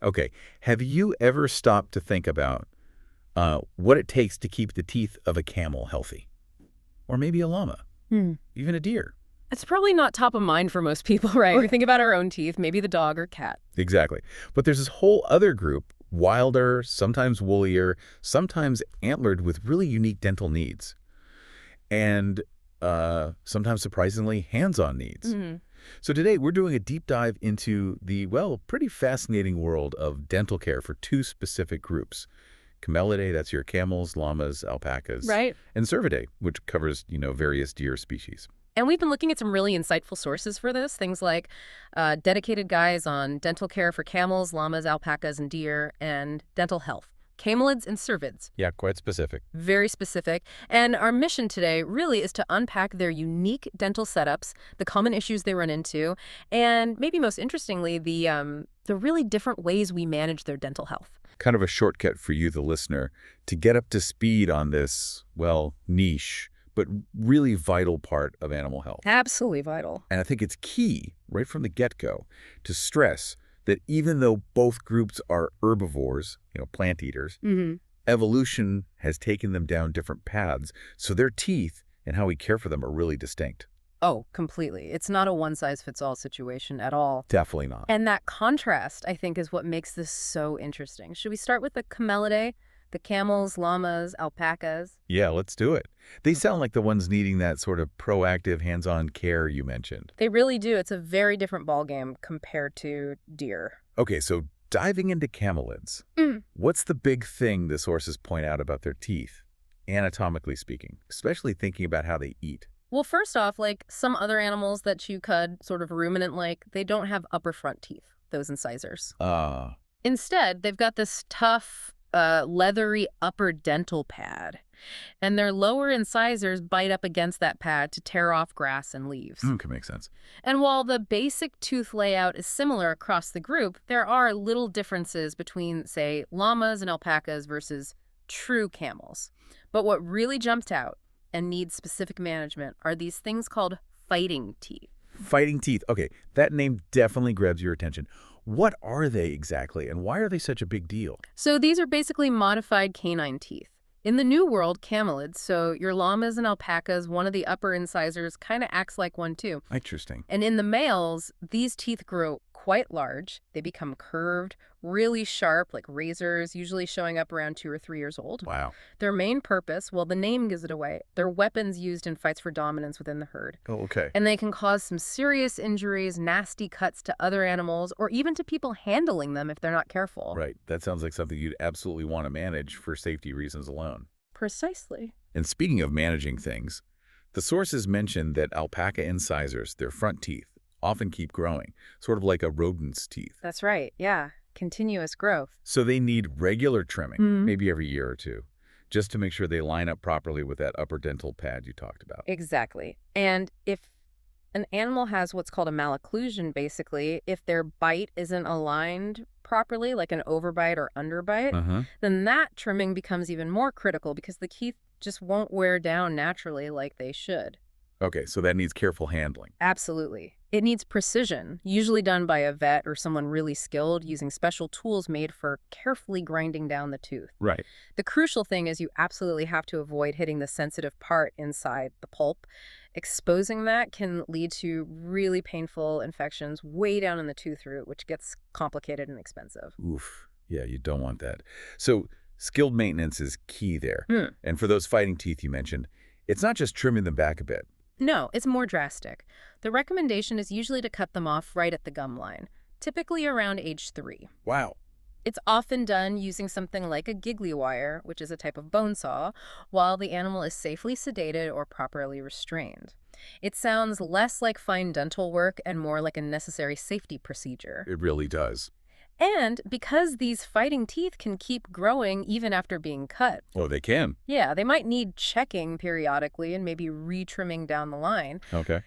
Okay. Have you ever stopped to think about what it takes to keep the teeth of a camel healthy? Or maybe a llama, Hmm. even a deer. It's probably not top of mind for most people, right? We think about our own teeth, maybe the dog or cat. Exactly. But there's this whole other group, wilder, sometimes woollier, sometimes antlered with really unique dental needs. And sometimes surprisingly hands-on needs. Mhm. So today we're doing a deep dive into the, well, pretty fascinating world of dental care for two specific groups. Camelidae, that's your camels, llamas, alpacas, Right. and Cervidae, which covers, various deer species. And we've been looking at some really insightful sources for this, things like dedicated guides on dental care for camels, llamas, alpacas, and deer, and dental health. Camelids and cervids. Yeah, quite specific. Very specific. And our mission today really is to unpack their unique dental setups, the common issues they run into, and maybe most interestingly, the really different ways we manage their dental health. Kind of a shortcut for you, the listener, to get up to speed on this, well, niche, but really vital part of animal health. Absolutely vital. And I think it's key, right from the get-go, to stress that even though both groups are herbivores, plant eaters, evolution has taken them down different paths, so their teeth and how we care for them are really distinct. Oh, completely. It's not a one-size-fits-all situation at all. Definitely not. And that contrast, I think, is what makes this so interesting. Should we start with the Camelidae? The camels, llamas, alpacas? Yeah, let's do it. They sound like the ones needing that sort of proactive, hands-on care you mentioned. They really do. It's a very different ballgame compared to deer. Okay, so diving into camelids, what's the big thing the sources point out about their teeth, anatomically speaking, especially thinking about how they eat? Well, first off, like some other animals that chew cud, sort of ruminant-like, they don't have upper front teeth, those incisors. Instead, they've got this tough, leathery upper dental pad. And their lower incisors bite up against that pad to tear off grass and leaves. Can make sense. And while the basic tooth layout is similar across the group, there are little differences between, say, llamas and alpacas versus true camels. But what really jumped out and needs specific management are these things called fighting teeth. Fighting teeth. Okay, that name definitely grabs your attention. What are they exactly, and why are they such a big deal? So these are basically modified canine teeth. In the New World, camelids, so your llamas and alpacas, one of the upper incisors kind of acts like one too. Interesting. And in the males, these teeth grow quite large. They become curved, really sharp, like razors, usually showing up around 2 or 3 years old. Wow. Their main purpose, well, the name gives it away. They're weapons used in fights for dominance within the herd. Oh, okay. And they can cause some serious injuries, nasty cuts to other animals, or even to people handling them if they're not careful. Right. That sounds like something you'd absolutely want to manage for safety reasons alone. Precisely. And speaking of managing things, the sources mention that alpaca incisors, their front teeth, often keep growing, sort of like a rodent's teeth. That's right, yeah. Continuous growth. So they need regular trimming, maybe every year or two, just to make sure they line up properly with that upper dental pad you talked about. Exactly. And if an animal has what's called a malocclusion, basically, if their bite isn't aligned properly, like an overbite or underbite, then that trimming becomes even more critical because the teeth just won't wear down naturally like they should. Okay, so that needs careful handling. Absolutely. It needs precision, usually done by a vet or someone really skilled using special tools made for carefully grinding down the tooth. Right. The crucial thing is you absolutely have to avoid hitting the sensitive part inside the pulp. Exposing that can lead to really painful infections way down in the tooth root, which gets complicated and expensive. Oof. Yeah, you don't want that. So skilled maintenance is key there. And for those fighting teeth you mentioned, it's not just trimming them back a bit. No, it's more drastic. The recommendation is usually to cut them off right at the gum line, typically around age 3. Wow. It's often done using something like a giggly wire, which is a type of bone saw, while the animal is safely sedated or properly restrained. It sounds less like fine dental work and more like a necessary safety procedure. It really does. And because these fighting teeth can keep growing even after being cut. Oh, they can. Yeah, they might need checking periodically and maybe retrimming down the line. Okay.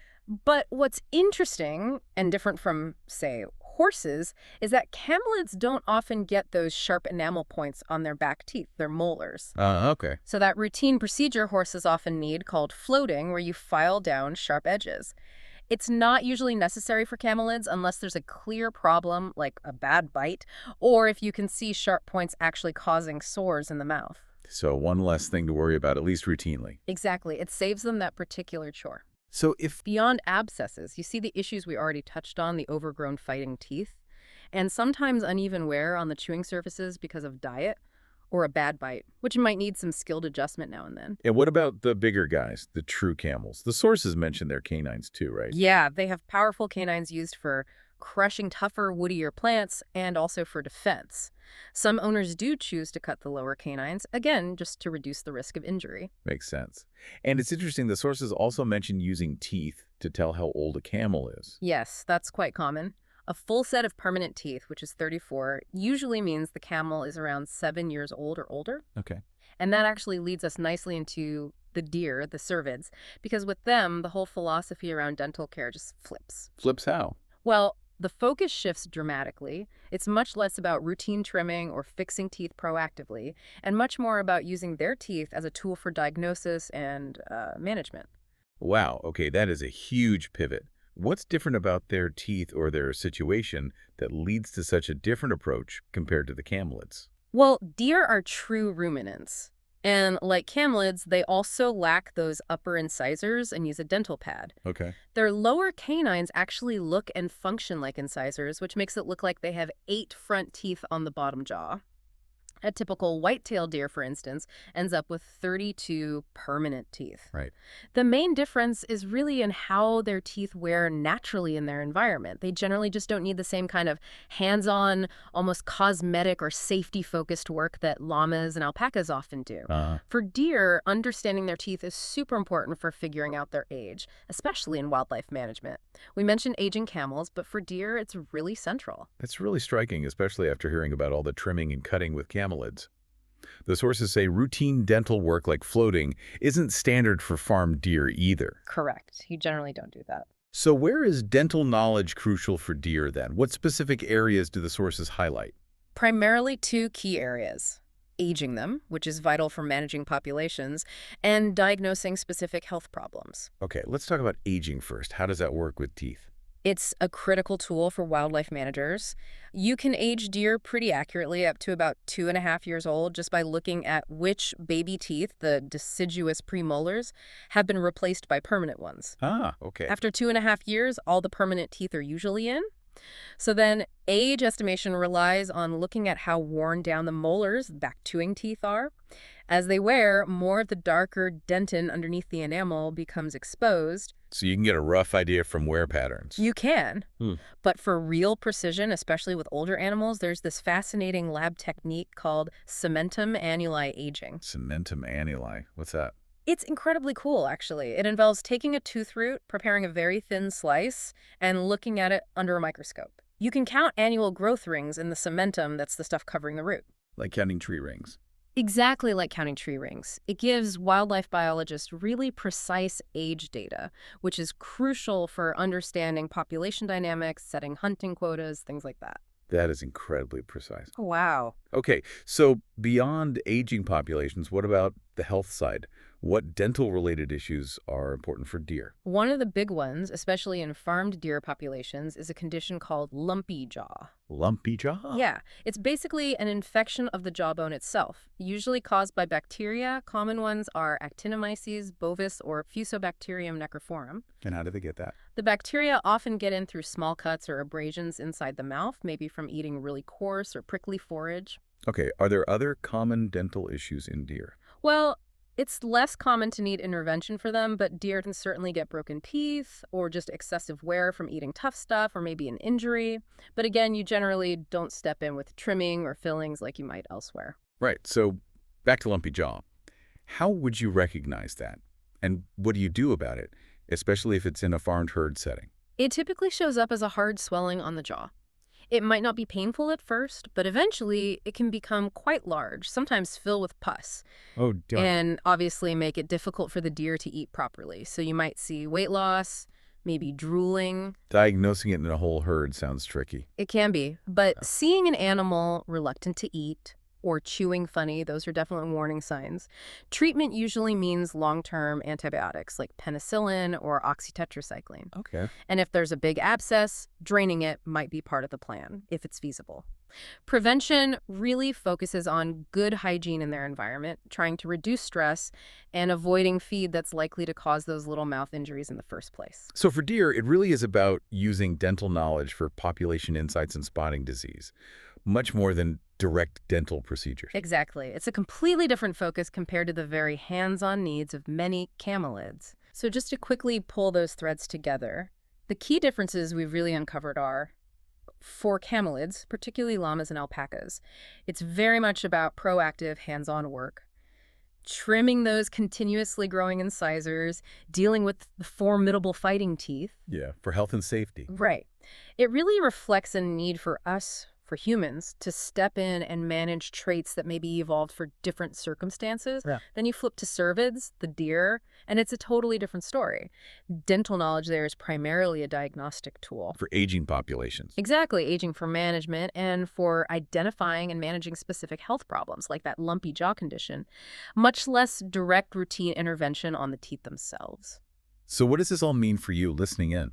But what's interesting and different from, say, horses is that camelids don't often get those sharp enamel points on their back teeth, their molars. Okay. So that routine procedure horses often need, called floating, where you file down sharp edges. It's not usually necessary for camelids unless there's a clear problem, like a bad bite, or if you can see sharp points actually causing sores in the mouth. So one less thing to worry about, at least routinely. Exactly. It saves them that particular chore. So if Beyond abscesses, you see the issues we already touched on, the overgrown fighting teeth, and sometimes uneven wear on the chewing surfaces because of diet or a bad bite, which might need some skilled adjustment now and then. And what about the bigger guys, the true camels? The sources mention their canines too, right? Yeah, they have powerful canines used for crushing tougher, woodier plants and also for defense. Some owners do choose to cut the lower canines, again, just to reduce the risk of injury. Makes sense. And it's interesting, the sources also mention using teeth to tell how old a camel is. Yes, that's quite common. A full set of permanent teeth, which is 34, usually means the camel is around 7 years old or older. Okay. And that actually leads us nicely into the deer, the cervids, because with them, the whole philosophy around dental care just flips. Flips how? Well, the focus shifts dramatically. It's much less about routine trimming or fixing teeth proactively, and much more about using their teeth as a tool for diagnosis and management. Wow, okay, that is a huge pivot. What's different about their teeth or their situation that leads to such a different approach compared to the camelids? Well, deer are true ruminants. And like camelids, they also lack those upper incisors and use a dental pad. Okay. Their lower canines actually look and function like incisors, which makes it look like they have 8 front teeth on the bottom jaw. A typical white-tailed deer, for instance, ends up with 32 permanent teeth. Right. The main difference is really in how their teeth wear naturally in their environment. They generally just don't need the same kind of hands-on, almost cosmetic or safety-focused work that llamas and alpacas often do. For deer, understanding their teeth is super important for figuring out their age, especially in wildlife management. We mentioned aging camels, but for deer, it's really central. That's really striking, especially after hearing about all the trimming and cutting with camelids. The sources say routine dental work like floating isn't standard for farm deer either. Correct. You generally don't do that. So where is dental knowledge crucial for deer then? What specific areas do the sources highlight? Primarily 2 key areas. Aging them, which is vital for managing populations, and diagnosing specific health problems. Okay, let's talk about aging first. How does that work with teeth? It's a critical tool for wildlife managers. You can age deer pretty accurately up to about 2.5 years old just by looking at which baby teeth, the deciduous premolars, have been replaced by permanent ones. Okay. After 2.5 years, all the permanent teeth are usually in. So then age estimation relies on looking at how worn down the molars, back chewing teeth, are. As they wear, more of the darker dentin underneath the enamel becomes exposed. So you can get a rough idea from wear patterns. You can. But for real precision, especially with older animals, there's this fascinating lab technique called cementum annuli aging. Cementum annuli. What's that? It's incredibly cool, actually. It involves taking a tooth root, preparing a very thin slice, and looking at it under a microscope. You can count annual growth rings in the cementum, that's the stuff covering the root. Like counting tree rings. Exactly like counting tree rings. It gives wildlife biologists really precise age data, which is crucial for understanding population dynamics, setting hunting quotas, things like that. That is incredibly precise. Wow. Okay, so beyond aging populations, what about the health side? What dental-related issues are important for deer? One of the big ones, especially in farmed deer populations, is a condition called lumpy jaw. Lumpy jaw? Yeah, it's basically an infection of the jawbone itself, usually caused by bacteria. Common ones are actinomyces, bovis, or Fusobacterium necrophorum. And how do they get that? The bacteria often get in through small cuts or abrasions inside the mouth, maybe from eating really coarse or prickly forage. Okay, are there other common dental issues in deer? Well, it's less common to need intervention for them, but deer can certainly get broken teeth or just excessive wear from eating tough stuff or maybe an injury. But again, you generally don't step in with trimming or fillings like you might elsewhere. Right, so back to lumpy jaw. How would you recognize that? And what do you do about it, especially if it's in a farmed herd setting? It typically shows up as a hard swelling on the jaw. It might not be painful at first, but eventually it can become quite large, sometimes fill with pus. Oh, darn. And obviously make it difficult for the deer to eat properly. So you might see weight loss, maybe drooling. Diagnosing it in a whole herd sounds tricky. It can be, but seeing an animal reluctant to eat, or chewing funny. Those are definitely warning signs. Treatment usually means long-term antibiotics like penicillin or oxytetracycline. Okay. And if there's a big abscess, draining it might be part of the plan, if it's feasible. Prevention really focuses on good hygiene in their environment, trying to reduce stress and avoiding feed that's likely to cause those little mouth injuries in the first place. So for deer, it really is about using dental knowledge for population insights and spotting disease, much more than direct dental procedures. Exactly. It's a completely different focus compared to the very hands-on needs of many camelids. So just to quickly pull those threads together, the key differences we've really uncovered are, for camelids, particularly llamas and alpacas, it's very much about proactive hands-on work, trimming those continuously growing incisors, dealing with the formidable fighting teeth. Yeah, for health and safety. Right. It really reflects a need for us, for humans, to step in and manage traits that maybe evolved for different circumstances. Yeah. Then you flip to cervids, the deer, and it's a totally different story. Dental knowledge there is primarily a diagnostic tool. For aging populations. Exactly, aging for management and for identifying and managing specific health problems like that lumpy jaw condition, much less direct routine intervention on the teeth themselves. So what does this all mean for you listening in?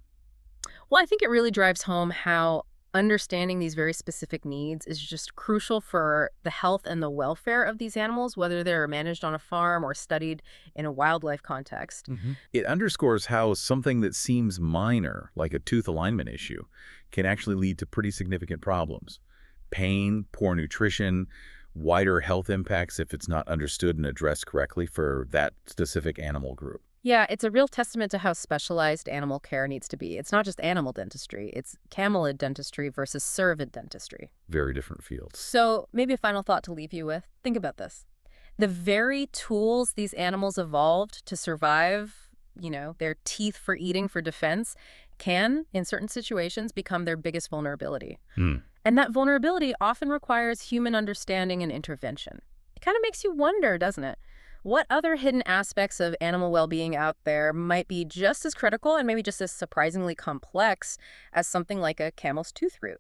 Well, I think it really drives home how understanding these very specific needs is just crucial for the health and the welfare of these animals, whether they're managed on a farm or studied in a wildlife context. It underscores how something that seems minor, like a tooth alignment issue, can actually lead to pretty significant problems. Pain, poor nutrition, wider health impacts if it's not understood and addressed correctly for that specific animal group. Yeah, it's a real testament to how specialized animal care needs to be. It's not just animal dentistry, it's camelid dentistry versus cervid dentistry. Very different fields. So maybe a final thought to leave you with. Think about this. The very tools these animals evolved to survive, their teeth for eating, for defense, can, in certain situations, become their biggest vulnerability. And that vulnerability often requires human understanding and intervention. It kind of makes you wonder, doesn't it? What other hidden aspects of animal well-being out there might be just as critical and maybe just as surprisingly complex as something like a camel's tooth root?